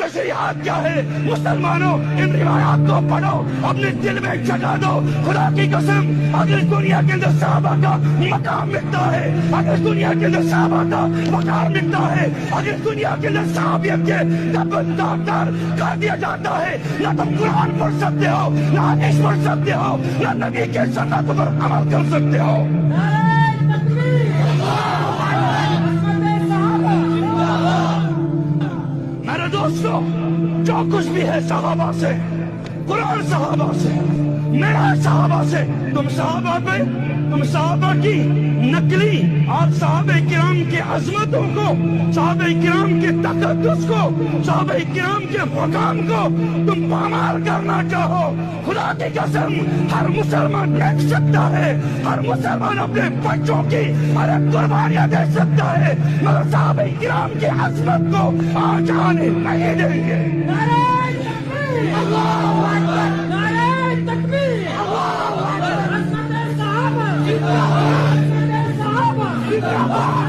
تشریحات کیا ہے؟ مسلمانوں ان روایات کو پڑھو، اپنے دل میں جگہ دو. خدا کی قسم اگر دنیا کے اندر صحابہ کا مقام ملتا ہے، اگر دنیا کے اندر صحابہ کا وقار ملتا ہے، اگر دنیا کے اندر صحابیت کے دبن داغدار کر دیا جاتا ہے، نہ تم قرآن پڑھ سکتے ہو، نہ حدیث پڑھ سکتے ہو، نہ نبی کے سنت پر عمل کر سکتے ہو. میرے دوستو، جو کچھ بھی ہے صحابہ سے، قرآن صحابہ سے، میرا صحابہ سے. تم صحابہ کی نقلی اور صحابہ کرام کے عظمتوں کو، صحابہ کرام کے تقدس کو، صحابہ کرام کے مقام کو تم پامال کرنا چاہو. خدا کی قسم ہر مسلمان دیکھ سکتا ہے، ہر مسلمان اپنے بچوں کی ہر ایک قربانیاں دے سکتا ہے، مگر صحابہ کرام کی عظمت کو آج آنے نہیں دیں گے. اللہ اکبر، نعرہ تکبیر، اللہ اکبر. زندہ باد.